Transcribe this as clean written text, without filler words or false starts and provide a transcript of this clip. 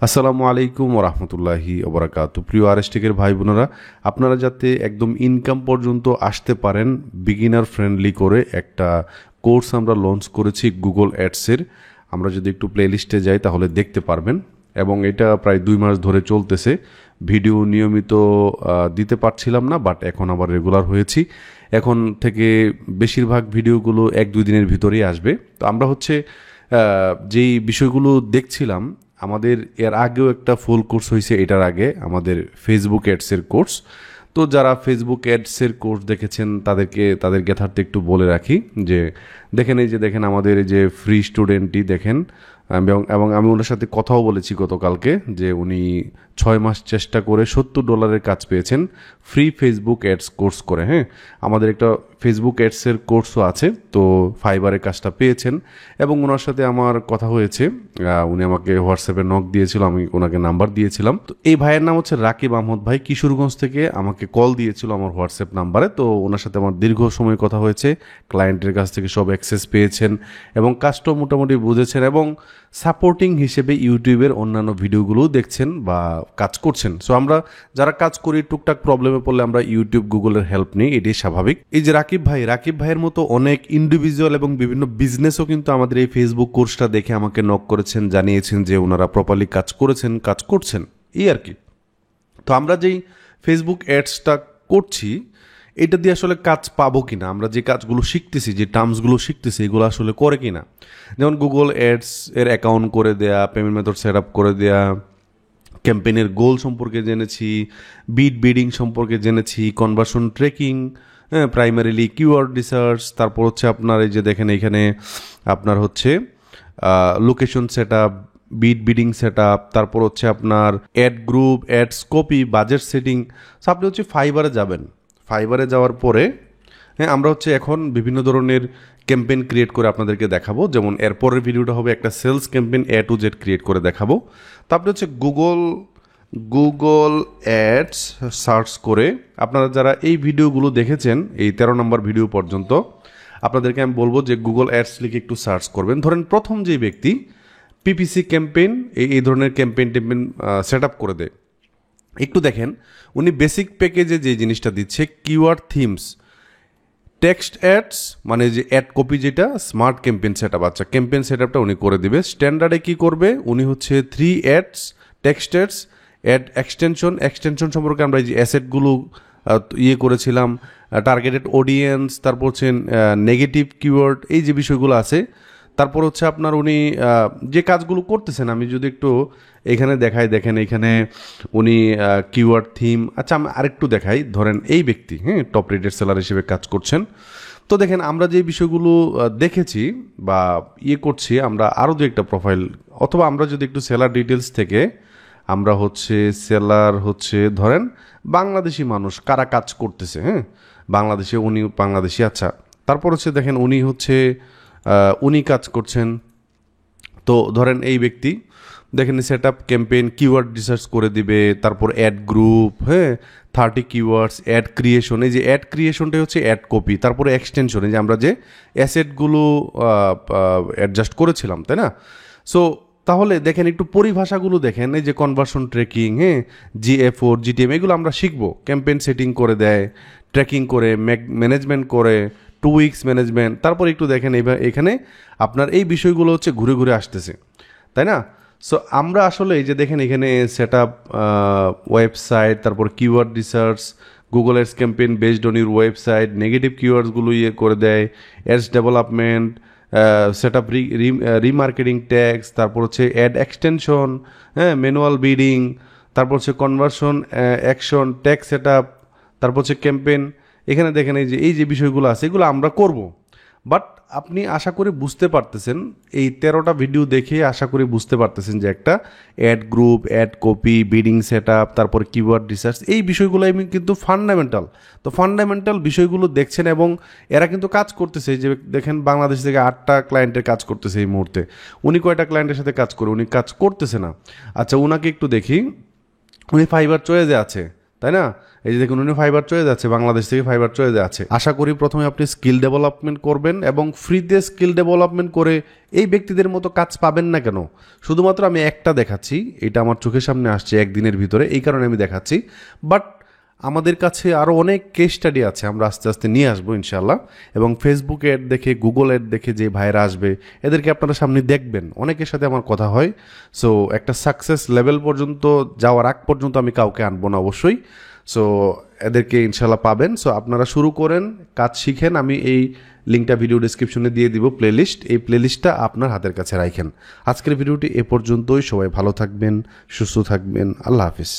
আসসালামু আলাইকুম ওরহমতুল্লাহি ওবরাকাতু। প্রিয় আরএসটেকের ভাই বোনেরা, আপনারা যাতে একদম ইনকাম পর্যন্ত আসতে পারেন বিগিনার ফ্রেন্ডলি করে একটা কোর্স আমরা লঞ্চ করেছি গুগল অ্যাডসের। আমরা যদি একটু প্লেলিস্টে যাই তাহলে দেখতে পারবেন, এবং এটা প্রায় 2 মাস ধরে চলতেছে। ভিডিও নিয়মিত দিতে পারছিলাম না, বাট এখন আবার রেগুলার হয়েছি। এখন থেকে বেশিরভাগ ভিডিওগুলো 1-2 দিনের ভিতরেই আসবে। তো আমরা যেই বিষয়গুলো দেখছিলাম, আমাদের এর আগেও একটা ফুল কোর্স হয়েছে, এটার আগে আমাদের ফেসবুক অ্যাডসের কোর্স। তো যারা ফেসবুক অ্যাডসের কোর্স দেখেছেন তাদের জ্ঞাতার্থে একটু বলে রাখি যে দেখেন আমাদের এই যে ফ্রি স্টুডেন্টই দেখেন, এবং আমি ওনার সাথে কথাও বলেছি গতকালকে যে উনি 6 মাস চেষ্টা করে $70 কাজ পেয়েছেন ফ্রি ফেসবুক অ্যাডস কোর্স করে। হ্যাঁ, আমাদের একটা ফেসবুক অ্যাডসের কোর্সও আছে, তো ফাইবারের কাজটা পেয়েছেন। এবং ওনার সাথে আমার কথা হয়েছে, উনি আমাকে হোয়াটসঅ্যাপে নক দিয়েছিল, আমি ওনাকে নাম্বার দিয়েছিলাম। তো এই ভাইয়ের নাম হচ্ছে রাকিব আহমদ ভাই, কিশোরগঞ্জ থেকে আমাকে কল দিয়েছিল আমার হোয়াটসঅ্যাপ নাম্বারে। তো ওনার সাথে আমার দীর্ঘ সময় কথা হয়েছে, ক্লায়েন্টের কাছ থেকে সব অ্যাক্সেস পেয়েছেন এবং কাজটা মোটামুটি বুঝেছেন, এবং সাপোর্টিং হিসেবে ইউটিউবের অন্যান্য ভিডিওগুলোও দেখছেন বা কাজ করছেন। সো আমরা যারা কাজ করি টুকটাক প্রবলেমে পড়লে আমরা ইউটিউব গুগলের হেল্প নিই, এটাই স্বাভাবিক। এই যে রাকিব ভাইয়ের মতো অনেক ইন্ডিভিজুয়াল এবং বিভিন্ন বিজনেসও কিন্তু আমাদের এই ফেসবুক কোর্সটা দেখে আমাকে নক করেছেন, জানিয়েছেন যে ওনারা প্রপারলি কাজ করছেন এই আর কি। তো আমরা যেই ফেসবুক অ্যাডসটা করছি, এটা দিয়ে আসলে কাজ পাবো কিনা, আমরা যে কাজগুলো শিখতেছি, যে টার্মসগুলো শিখতেছি, এগুলো আসলে করে কিনা। যেমন গুগল অ্যাডস এর অ্যাকাউন্ট করে দেয়া, পেমেন্ট মেথড সেট আপ করে দেয়া, ক্যাম্পেইনের গোল সম্পর্কে জেনেছি, বিডিং সম্পর্কে জেনেছি, conversion tracking, primarily keyword research, তারপর হচ্ছে আপনার এই যে দেখেন এখানে আপনার হচ্ছে location set up, bidding set up, তারপর হচ্ছে আপনার অ্যাড গ্রুপ, অ্যাড স্কোপি, বাজেট সেটিং। আপনি হচ্ছে ফাইবারে যাবেন। ফাইবারে যাওয়ার পরে আমরা এখন বিভিন্ন ধরনের ক্যাম্পেইন ক্রিয়েট করে আপনাদেরকে দেখাবো। যেমন এরপরের ভিডিওটা হবে একটা sales campaign A to Z create করে দেখাবো। তো আপনি গুগল অ্যাডস সার্চ করে, আপনারা যারা এই ভিডিওগুলো দেখেছেন এই 13 নম্বর ভিডিও পর্যন্ত, আপনাদেরকে আমি বলবো যে গুগল অ্যাডস লিখে একটু সার্চ করবেন। ধরেন প্রথম যে ব্যক্তি পিপিসি ক্যাম্পেইন এই ধরনের ক্যাম্পেইন সেট আপ করে দেয়, একটু দেখেন উনি বেসিক প্যাকেজে যে জিনিসটা দিচ্ছে কিওয়ার্ড থিমস, টেক্সট অ্যাডস মানে যে অ্যাড কপি, যেটা স্মার্ট ক্যাম্পেইন সেট আপ। আচ্ছা, ক্যাম্পেইন সেট আপটা উনি করে দিবে। স্ট্যান্ডার্ডে কি করবে উনি 3 ads, text ads, ad extension সম্পর্কে আমরা এই যে অ্যাসেটগুলো করেছিলাম, টার্গেটেড অডিয়েন্স, তারপর হচ্ছে নেগেটিভ কিওয়ার্ড, এই যে বিষয়গুলো আছে। তারপর হচ্ছে আপনার উনি যে কাজগুলো করতেছেন, আমি যদি একটু এখানে দেখাই, দেখেন এখানে উনি কিওয়ার্ড থিম। আচ্ছা, আমি আরেকটু দেখাই। ধরেন এই ব্যক্তি টপ রেটেড সেলার হিসেবে কাজ করছেন। তো দেখেন আমরা যে বিষয়গুলো দেখেছি বা করছি, আমরা আরও দু একটা প্রোফাইল, অথবা আমরা যদি একটু সেলার ডিটেলস থেকে আমরা সেলার ধরেন বাংলাদেশি মানুষ কারা কাজ করতেছে, উনি বাংলাদেশি। আচ্ছা, তারপর দেখেন উনি কাজ করছেন। তো ধরেন এই ব্যক্তি দেখেন set up campaign, keyword research করে দিবে, তারপর ad group, 30 keywords, ad creation, এই যে অ্যাড ক্রিয়েশনটাই হচ্ছে অ্যাড কপি, তারপরে এক্সটেনশন, এই যে আমরা যে অ্যাসেটগুলো অ্যাডজাস্ট করেছিলাম, তাই না? সো তাহলে দেখেন একটু পরিভাষাগুলো দেখেন, এই যে কনভার্সন ট্র্যাকিং, GA4 GTM, এগুলো আমরা শিখবো। ক্যাম্পেইন সেটিং করে দেয়, ট্র্যাকিং করে, ম্যানেজমেন্ট করে, 2 উইকস ম্যানেজমেন্ট। তারপর একটু দেখেন এখানে আপনার এই বিষয়গুলো ঘুরে ঘুরে আসতেছে, তাই না? সো আমরা আসলে এই যে দেখেন এখানে সেট আপ ওয়েবসাইট, তারপর keyword research, Google Ads campaign based on your website, negative কিওয়ার্ডসগুলো করে দেয়, ads development, set up remarketing tags, তারপর অ্যাড এক্সটেনশন, ম্যানুয়াল বিডিং, তারপর conversion action, tags set up, তারপর ক্যাম্পেইন। এখানে দেখেন এই যে বিষয়গুলো আছে, এগুলো আমরা করব। বাট আপনি আশা করি বুঝতে পারতেছেন, এই 13টা ভিডিও দেখে আশা করি বুঝতে পারতেছেন যে একটা ad group, ad copy, bidding set up, তারপর কিওয়ার্ড রিসার্চ, এই বিষয়গুলো কিন্তু ফান্ডামেন্টাল। তো ফান্ডামেন্টাল বিষয়গুলো দেখছেন, এবং এরা কিন্তু কাজ করতেছে। যে দেখেন বাংলাদেশ থেকে 8টা ক্লায়েন্টের কাজ করতেছে এই মুহূর্তে। উনি কয়টা ক্লায়েন্টের সাথে কাজ করে? উনি কাজ করতেছে না। আচ্ছা, উনাকে একটু দেখি, উনি ফাইবার চয়েসে আছে, তাই না? এই যে দেখুন উনি ফাইবার চলে যাচ্ছে, বাংলাদেশ থেকে ফাইবার চলে যাচ্ছে। আশা করি প্রথমে আপনি স্কিল ডেভেলপমেন্ট করবেন এবং ফ্রিতে স্কিল ডেভেলপমেন্ট করে এই ব্যক্তিদের মতো কাজ পাবেন না কেন। শুধুমাত্র আমি একটা দেখাচ্ছি, এটা আমার চোখের সামনে আসছে একদিনের ভিতরে, এই কারণে আমি দেখাচ্ছি। বাট আমাদের কাছে আরও অনেক কেস স্টাডি আছে, আমরা আস্তে আস্তে নিয়ে আসবো ইনশাল্লাহ। এবং ফেসবুক অ্যাড দেখে, গুগল অ্যাড দেখে যে ভাইরা আসবে, এদেরকে আপনারা সামনে দেখবেন। অনেকের সাথে আমার কথা হয়। সো একটা সাকসেস লেভেল পর্যন্ত যাওয়ার আগ পর্যন্ত আমি কাউকে আনবো না অবশ্যই। সো এদেরকে ইনশাল্লাহ পাবেন। সো আপনারা শুরু করেন, কাজ শিখেন। আমি এই লিঙ্কটা ভিডিও ডিসক্রিপশনে দিয়ে দিব, প্লেলিস্ট। এই প্লেলিস্টটা আপনার হাতের কাছে রাখেন। আজকের ভিডিওটি এ পর্যন্তই। সবাই ভালো থাকবেন, সুস্থ থাকবেন। আল্লাহ হাফিজ।